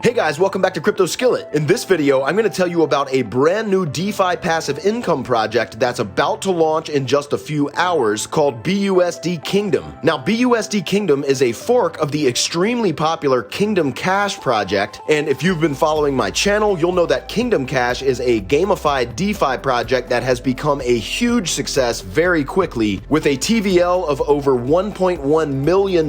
Hey guys, welcome back to Crypto Skillet. In this video, I'm going to tell you about a brand new DeFi passive income project that's about to launch in just a few hours called BUSD Kingdom. Now, BUSD Kingdom is a fork of the extremely popular Kingdom Cash project, and if you've been following my channel, you'll know that Kingdom Cash is a gamified DeFi project that has become a huge success very quickly with a TVL of over $1.1 million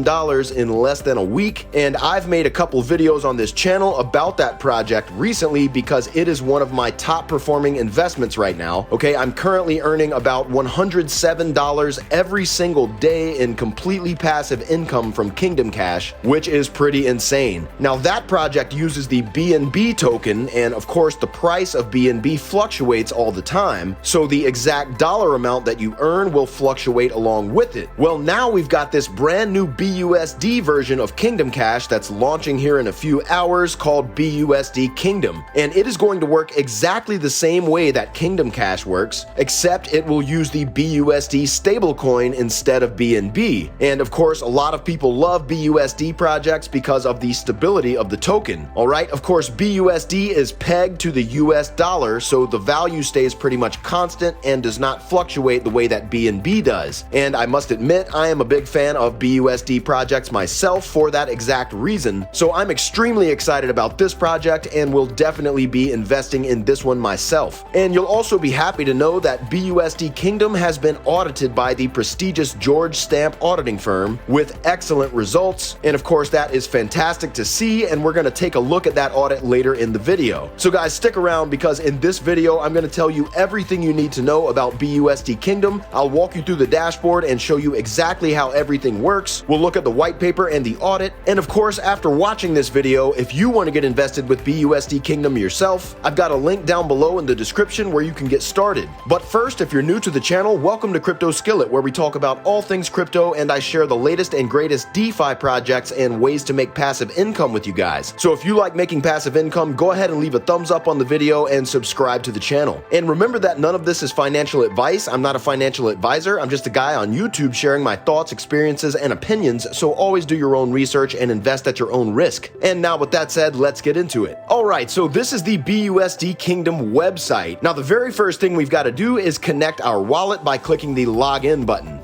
in less than a week, and I've made a couple videos on this channel about that project recently because it is one of my top performing investments right now. Okay, I'm currently earning about $107 every single day in completely passive income from Kingdom Cash, which is pretty insane. Now that project uses the BNB token, and of course the price of BNB fluctuates all the time, so the exact dollar amount that you earn will fluctuate along with it. Well, now we've got this brand new BUSD version of Kingdom Cash that's launching here in a few hours called BUSD Kingdom, and it is going to work exactly the same way that Kingdom Cash works, except it will use the BUSD stablecoin instead of BNB. And of course, a lot of people love BUSD projects because of the stability of the token. Alright, of course, BUSD is pegged to the US dollar, so the value stays pretty much constant and does not fluctuate the way that BNB does. And I must admit, I am a big fan of BUSD projects myself for that exact reason, so I'm extremely excited about this project and will definitely be investing in this one myself. And you'll also be happy to know that BUSD Kingdom has been audited by the prestigious George Stamp auditing firm with excellent results, and of course that is fantastic to see, and we're going to take a look at that audit later in the video. So guys, stick around because in this video I'm going to tell you everything you need to know about BUSD Kingdom. I'll walk you through the dashboard and show you exactly how everything works. We'll look at the white paper and the audit, and of course after watching this video, if you want to get invested with BUSD Kingdom yourself, I've got a link down below in the description where you can get started. But first, if you're new to the channel, welcome to Crypto Skillet, where we talk about all things crypto and I share the latest and greatest DeFi projects and ways to make passive income with you guys. So if you like making passive income, go ahead and leave a thumbs up on the video and subscribe to the channel. And remember that none of this is financial advice. I'm not a financial advisor. I'm just a guy on YouTube sharing my thoughts, experiences, and opinions, so always do your own research and invest at your own risk. And now with that said, let's get into it. Alright, so this is the BUSD Kingdom website. Now the very first thing we've got to do is connect our wallet by clicking the login button.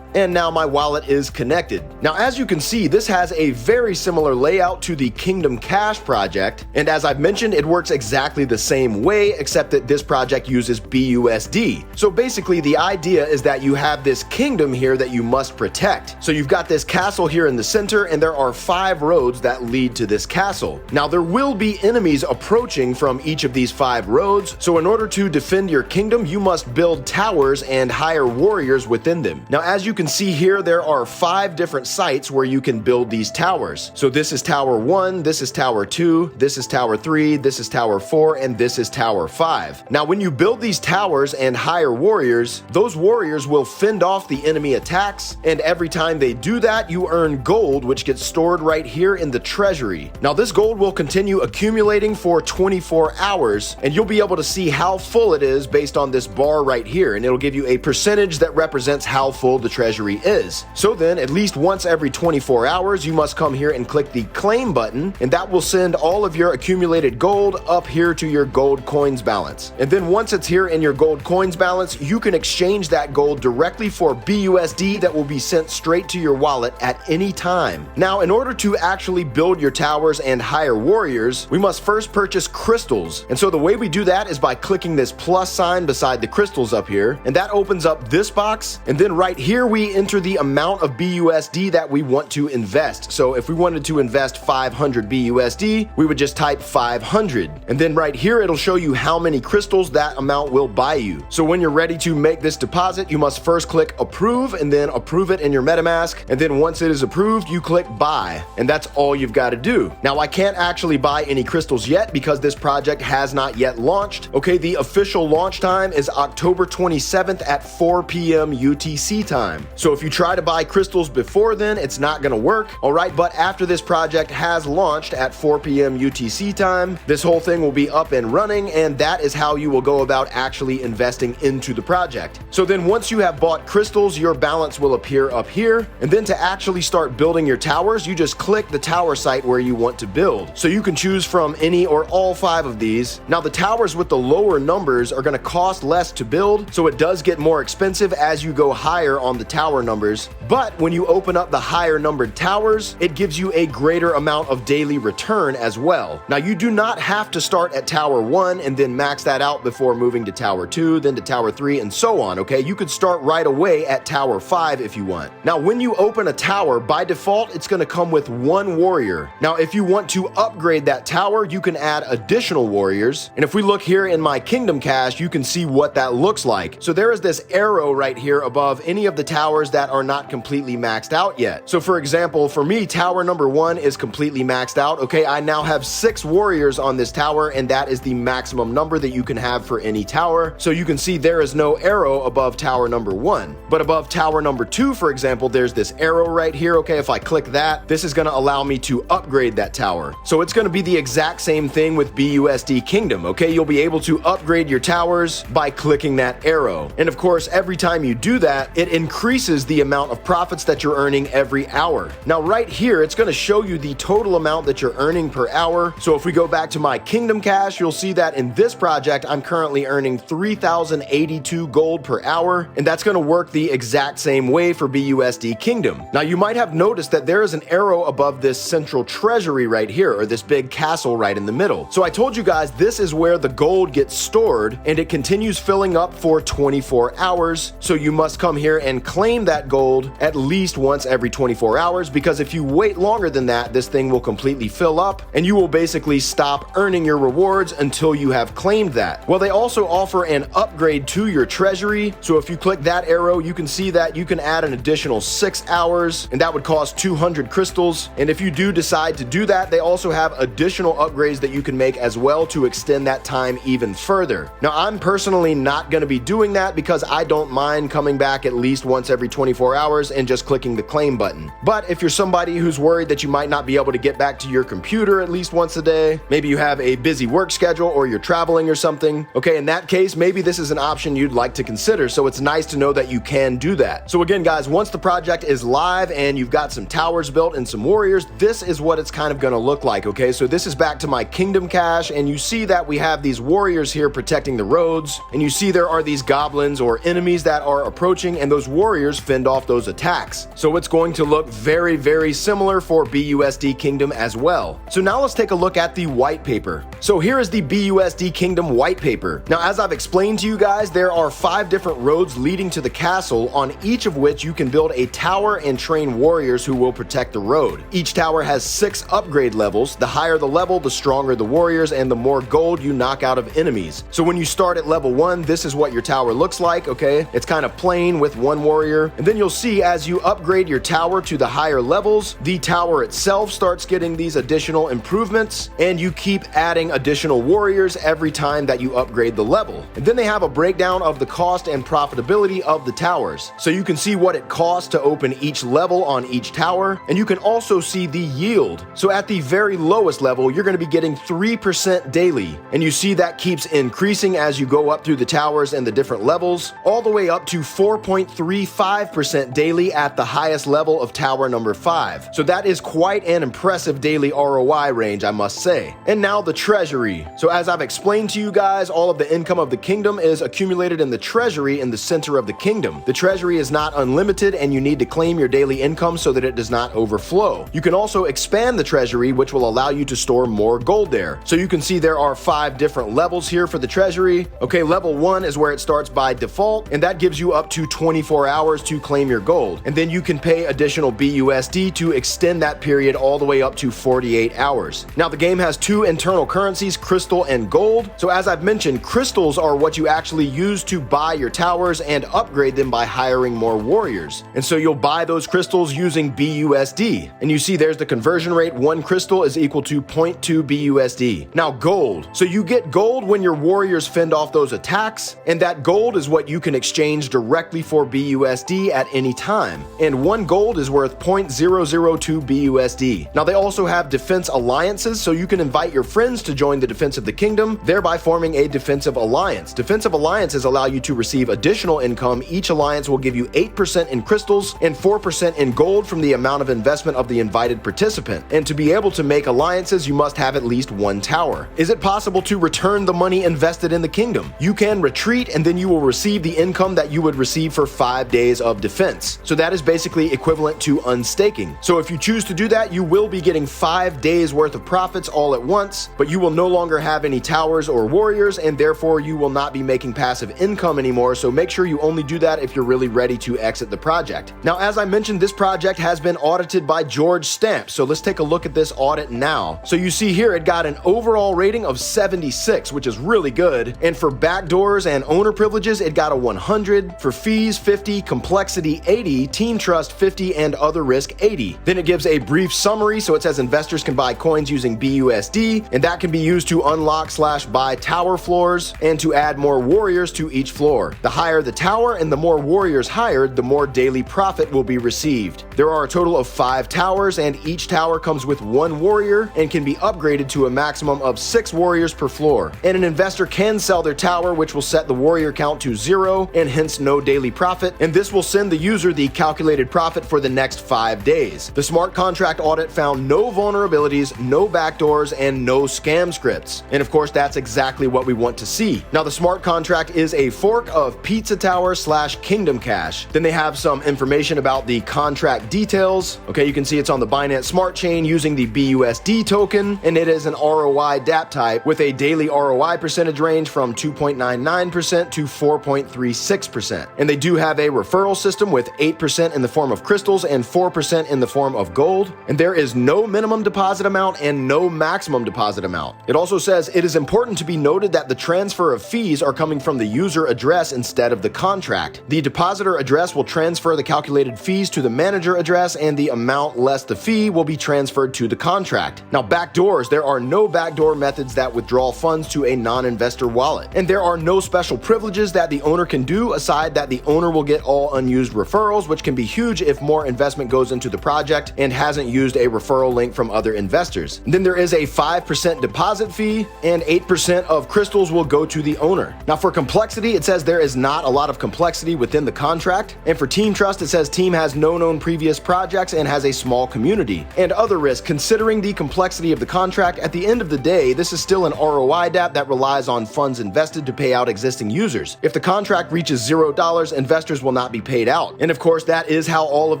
And now my wallet is connected. Now as you can see, this has a very similar layout to the Kingdom Cash project, and as I've mentioned, it works exactly the same way, except that this project uses BUSD. So basically the idea is that you have this kingdom here that you must protect. So you've got this castle here in the center, and there are 5 roads that lead to this castle. Now there will be enemies approaching from each of these 5 roads, so in order to defend your kingdom, you must build towers and hire warriors within them. Now as you can see here, there are 5 different sites where you can build these towers. So this is Tower 1, this is Tower 2, this is Tower 3, this is Tower 4, and this is Tower 5. Now when you build these towers and hire warriors, those warriors will fend off the enemy attacks, and every time they do that, you earn gold, which gets stored right here in the treasury. Now this gold will continue accumulating for 24 hours, and you'll be able to see how full it is based on this bar right here, and it'll give you a percentage that represents how full the treasury is. So then, at least once every 24 hours, you must come here and click the claim button, and that will send all of your accumulated gold up here to your gold coins balance. And then once it's here in your gold coins balance, you can exchange that gold directly for BUSD that will be sent straight to your wallet at any time. Now, in order to actually build your towers and hire warriors, we must first purchase crystals. And so the way we do that is by clicking this plus sign beside the crystals up here, and that opens up this box, and then right here we enter the amount of BUSD that we want to invest. So if we wanted to invest 500 BUSD, we would just type 500. And then right here, it'll show you how many crystals that amount will buy you. So when you're ready to make this deposit, you must first click approve and then approve it in your MetaMask. And then once it is approved, you click buy. And that's all you've got to do. Now I can't actually buy any crystals yet because this project has not yet launched. Okay, the official launch time is October 27th at 4 p.m. UTC time. So if you try to buy crystals before then, it's not gonna work, all right? But after this project has launched at 4 p.m. UTC time, this whole thing will be up and running, and that is how you will go about actually investing into the project. So then once you have bought crystals, your balance will appear up here, and then to actually start building your towers, you just click the tower site where you want to build. So you can choose from any or all 5 of these. Now the towers with the lower numbers are gonna cost less to build, so it does get more expensive as you go higher on the tower numbers. But when you open up the higher numbered towers, it gives you a greater amount of daily return as well. Now you do not have to start at tower 1 and then max that out before moving to tower 2, then to tower 3, and so on, okay? You could start right away at tower 5 if you want. Now when you open a tower, by default, it's gonna come with 1 warrior. Now if you want to upgrade that tower, you can add additional warriors. And if we look here in my kingdom cache, you can see what that looks like. So there is this arrow right here above any of the towers that are not completely maxed out yet. So for example, for me, tower number 1 is completely maxed out, okay? I now have 6 warriors on this tower, and that is the maximum number that you can have for any tower. So you can see there is no arrow above tower number 1. But above tower number 2, for example, there's this arrow right here, okay? If I click that, this is gonna allow me to upgrade that tower. So it's gonna be the exact same thing with BUSD Kingdom, okay? You'll be able to upgrade your towers by clicking that arrow. And of course, every time you do that, it increases the amount of profits that you're earning every hour. Now right here, it's gonna show you the total amount that you're earning per hour. So if we go back to my kingdom cache, you'll see that in this project, I'm currently earning 3,082 gold per hour, and that's gonna work the exact same way for BUSD Kingdom. Now you might have noticed that there is an arrow above this central treasury right here, or this big castle right in the middle. So I told you guys this is where the gold gets stored, and it continues filling up for 24 hours. So you must come here and claim that gold at least once every 24 hours, because if you wait longer than that, this thing will completely fill up, and you will basically stop earning your rewards until you have claimed that. Well, they also offer an upgrade to your treasury. So if you click that arrow, you can see that you can add an additional 6 hours, and that would cost 200 crystals. And if you do decide to do that, they also have additional upgrades that you can make as well to extend that time even further. Now, I'm personally not going to be doing that because I don't mind coming back at least once every 24 hours and just clicking the claim button. But if you're somebody who's worried that you might not be able to get back to your computer at least once a day, maybe you have a busy work schedule or you're traveling or something, okay, in that case, maybe this is an option you'd like to consider. So it's nice to know that you can do that. So again, guys, once the project is live and you've got some towers built and some warriors, this is what it's kind of going to look like, okay? So this is back to my kingdom cache, and you see that we have these warriors here protecting the roads, and you see there are these goblins or enemies that are approaching, and those warriors fend off those attacks. So it's going to look very, very similar for BUSD Kingdom as well. So now let's take a look at the white paper. So here is the BUSD Kingdom white paper. Now, as I've explained to you guys, there are 5 different roads leading to the castle, on each of which you can build a tower and train warriors who will protect the road. Each tower has 6 upgrade levels. The higher the level, the stronger the warriors and the more gold you knock out of enemies. So when you start at level 1, this is what your tower looks like, okay? It's kind of plain with 1 warrior. And then you'll see as you upgrade your tower to the higher levels, the tower itself starts getting these additional improvements, and you keep adding additional warriors every time that you upgrade the level. And then they have a breakdown of the cost and profitability of the towers. So you can see what it costs to open each level on each tower, and you can also see the yield. So at the very lowest level, you're going to be getting 3% daily, and you see that keeps increasing as you go up through the towers and the different levels, all the way up to 4.35% daily at the highest level of tower number 5. So that is quite an impressive daily ROI range, I must say. And now the treasury. So as I've explained to you guys, all of the income of the kingdom is accumulated in the treasury in the center of the kingdom. The treasury is not unlimited, and you need to claim your daily income so that it does not overflow. You can also expand the treasury, which will allow you to store more gold there. So you can see there are 5 different levels here for the treasury. Okay, level 1 is where it starts by default, and that gives you up to 24 hours to claim your gold. And then you can pay additional BUSD to extend that period all the way up to 48 hours. Now the game has 2 internal currencies, crystal and gold. So as I've mentioned, crystals are what you actually use to buy your towers and upgrade them by hiring more warriors. And so you'll buy those crystals using BUSD. And you see there's the conversion rate. 1 crystal is equal to 0.2 BUSD. Now gold. So you get gold when your warriors fend off those attacks, and that gold is what you can exchange directly for BUSD BUSD at any time, and 1 gold is worth 0.002 BUSD. Now they also have defense alliances, so you can invite your friends to join the defense of the kingdom, thereby forming a defensive alliance. Defensive alliances allow you to receive additional income. Each alliance will give you 8% in crystals and 4% in gold from the amount of investment of the invited participant. And to be able to make alliances, you must have at least 1 tower. Is it possible to return the money invested in the kingdom? You can retreat, and then you will receive the income that you would receive for 5 days of defense. So that is basically equivalent to unstaking. So if you choose to do that, you will be getting 5 days worth of profits all at once, but you will no longer have any towers or warriors, and therefore you will not be making passive income anymore. So make sure you only do that if you're really ready to exit the project. Now, as I mentioned, this project has been audited by George Stamp. So let's take a look at this audit now. So you see here, it got an overall rating of 76, which is really good. And for backdoors and owner privileges, it got a 100. For fees, 50, complexity, 80, team trust, 50, and other risk, 80. Then it gives a brief summary. So it says investors can buy coins using BUSD, and that can be used to unlock/buy tower floors and to add more warriors to each floor. The higher the tower and the more warriors hired, the more daily profit will be received. There are a total of 5 towers, and each tower comes with 1 warrior and can be upgraded to a maximum of 6 warriors per floor. And an investor can sell their tower, which will set the warrior count to 0 and hence no daily profit, and this will send the user the calculated profit for the next 5 days. The smart contract audit found no vulnerabilities, no backdoors, and no scam scripts. And of course, that's exactly what we want to see. Now, the smart contract is a fork of Pizza Tower / Kingdom Cash. Then they have some information about the contract details. Okay, you can see it's on the Binance Smart Chain using the BUSD token, and it is an ROI DApp type with a daily ROI percentage range from 2.99% to 4.36%. And they do have a referral system with 8% in the form of crystals and 4% in the form of gold. And there is no minimum deposit amount and no maximum deposit amount. It also says it is important to be noted that the transfer of fees are coming from the user address instead of the contract. The depositor address will transfer the calculated fees to the manager address, and the amount less the fee will be transferred to the contract. Now, backdoors, there are no backdoor methods that withdraw funds to a non-investor wallet. And there are no special privileges that the owner can do, aside that the owner will get all unused referrals, which can be huge if more investment goes into the project and hasn't used a referral link from other investors. And then there is a 5% deposit fee, and 8% of crystals will go to the owner. Now, for complexity, it says there is not a lot of complexity within the contract. And for team trust, it says team has no known previous projects and has a small community. And other risk, considering the complexity of the contract, at the end of the day, this is still an ROI DApp that relies on funds invested to pay out existing users. If the contract reaches $0, investors will not be paid out. And of course, that is how all of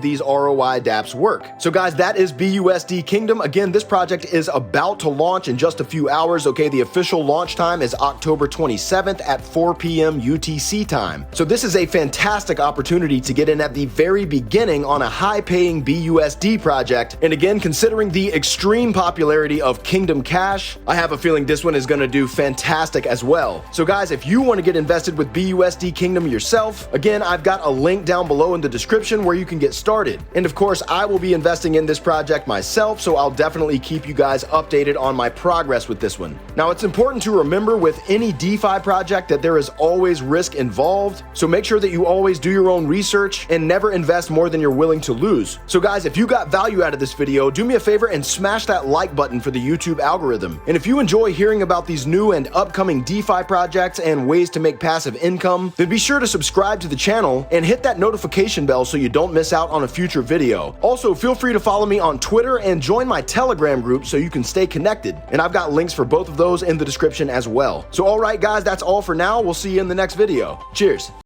these ROI DApps work. So guys, that is BUSD Kingdom. Again, this project is about to launch in just a few hours. Okay, the official launch time is October 27th at 4 p.m. UTC time. So this is a fantastic opportunity to get in at the very beginning on a high-paying BUSD project. And again, considering the extreme popularity of Kingdom Cash, I have a feeling this one is going to do fantastic as well. So guys, if you want to get invested with BUSD Kingdom yourself, again, I've got a link down below in the description where you can get started. And of course, I will be investing in this project myself, so I'll definitely keep you guys updated on my progress with this one. Now, it's important to remember with any DeFi project that there is always risk involved, so make sure that you always do your own research and never invest more than you're willing to lose. So guys, if you got value out of this video, do me a favor and smash that like button for the YouTube algorithm. And if you enjoy hearing about these new and upcoming DeFi projects and ways to make passive income, then be sure to subscribe to the channel and hit that notification bell so you don't miss out on a future video. Also, feel free to follow me on Twitter and join my Telegram group so you can stay connected. And I've got links for both of those in the description as well. So all right, guys, that's all for now. We'll see you in the next video. Cheers.